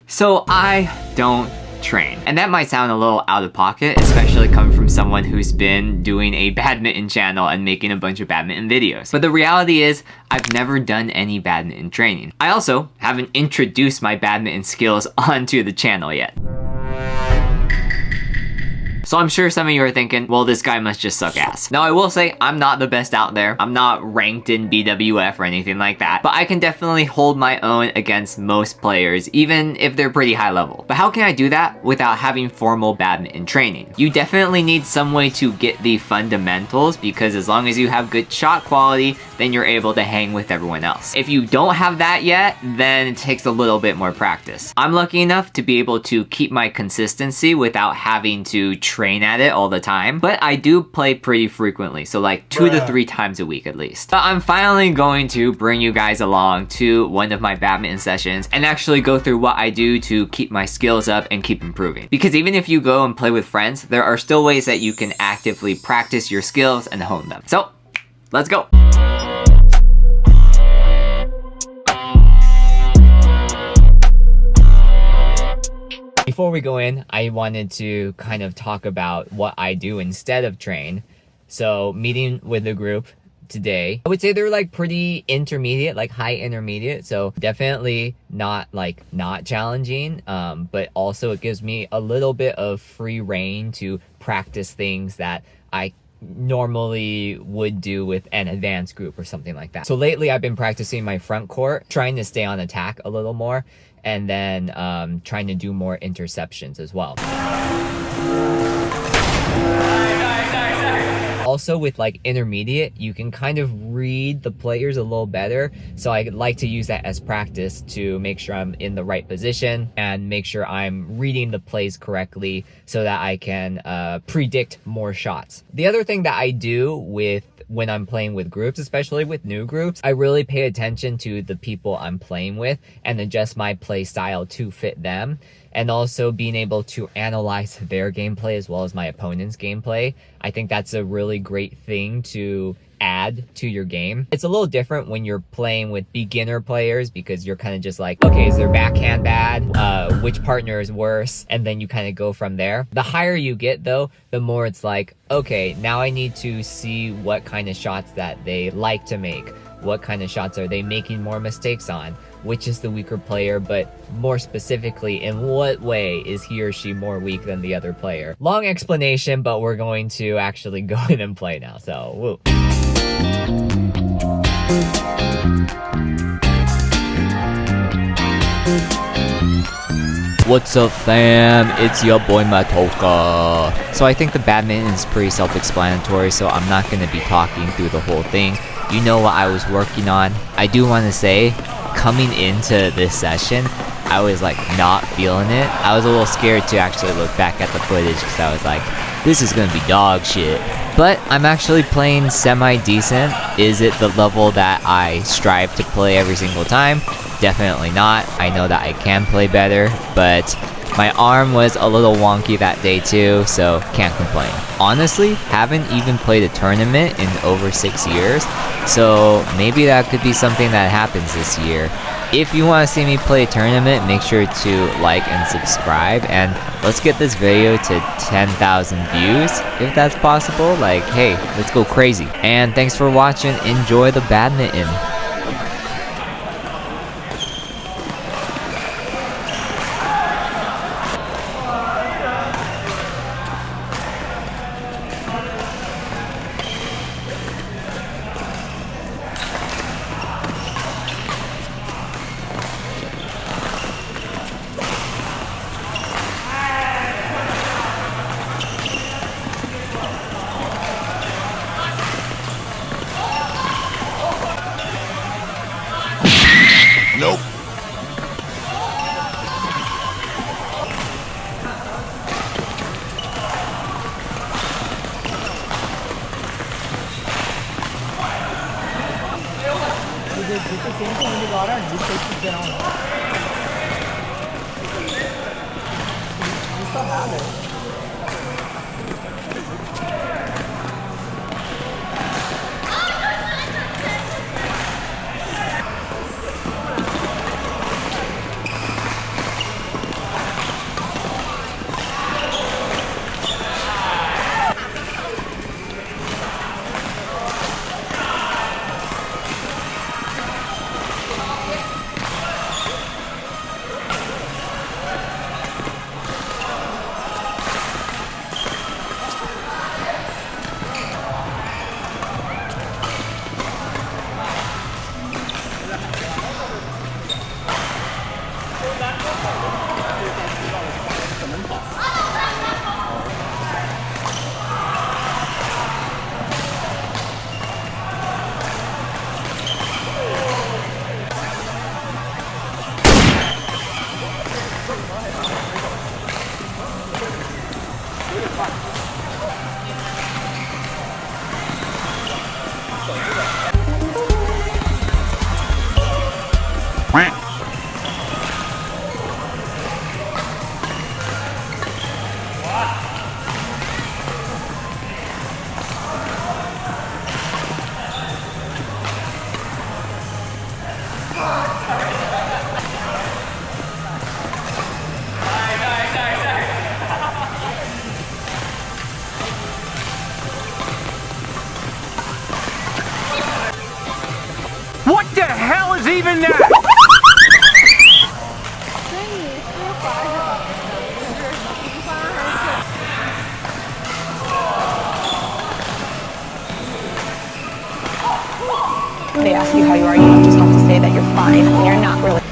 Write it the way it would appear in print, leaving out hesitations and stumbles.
So I don't train. And that might sound a little out of pocket, especially coming from someone who's been doing a badminton channel and making a bunch of badminton videos. But the reality is, I've never done any badminton training. I also haven't introduced my badminton skills onto the channel yet. So I'm sure some of you are thinking, well, this guy must just suck ass. Now I will say, I'm not the best out there. I'm not ranked in BWF or anything like that, but I can definitely hold my own against most players, even if they're pretty high level. But how can I do that without having formal badminton training? You definitely need some way to get the fundamentals, because as long as you have good shot quality, then you're able to hang with everyone else. If you don't have that yet, then it takes a little bit more practice. I'm lucky enough to be able to keep my consistency without having to train at it all the time, but I do play pretty frequently, so like 2 to 3 times a week at least. But I'm finally going to bring you guys along to one of my badminton sessions and actually go through what I do to keep my skills up and keep improving. Because even if you go and play with friends, there are still ways that you can actively practice your skills and hone them. So, let's go! Before we go in, I wanted to kind of talk about what I do instead of train. So meeting with the group today, I would say they're like pretty intermediate, like high intermediate. So definitely not challenging, but also it gives me a little bit of free reign to practice things that I normally would do with an advanced group or something like that. So lately I've been practicing my front court, trying to stay on attack a little more, and then trying to do more interceptions as well. Also with like intermediate, you can kind of read the players a little better. So I like to use that as practice to make sure I'm in the right position and make sure I'm reading the plays correctly so that I can predict more shots. The other thing that I do when I'm playing with groups, especially with new groups, I really pay attention to the people I'm playing with and adjust my play style to fit them. And also being able to analyze their gameplay as well as my opponent's gameplay. I think that's a really great thing to add to your game. It's a little different when you're playing with beginner players because you're kind of just like, okay, is their backhand bad? Which partner is worse? And then you kind of go from there. The higher you get though, the more it's like, okay, now I need to see what kind of shots that they like to make. What kind of shots are they making more mistakes on? Which is the weaker player, but more specifically, in what way is he or she more weak than the other player? Long explanation, but we're going to actually go in and play now, so woo. What's up fam, it's your boy Matoka. So I think the badminton is pretty self-explanatory, so I'm not going to be talking through the whole thing. You know what I was working on. I do want to say, coming into this session, I was like not feeling it. I was a little scared to actually look back at the footage because I was like, this is gonna be dog shit. But I'm actually playing semi-decent. Is it the level that I strive to play every single time? Definitely not. I know that I can play better, but my arm was a little wonky that day too, so can't complain. Honestly, haven't even played a tournament in over 6 years, so maybe that could be something that happens this year. If you want to see me play a tournament, make sure to like and subscribe, and let's get this video to 10,000 views, if that's possible. Like, hey, let's go crazy. And thanks for watching. Enjoy the badminton. Nope. They ask you how you are, you just have to say that you're fine when you're not really.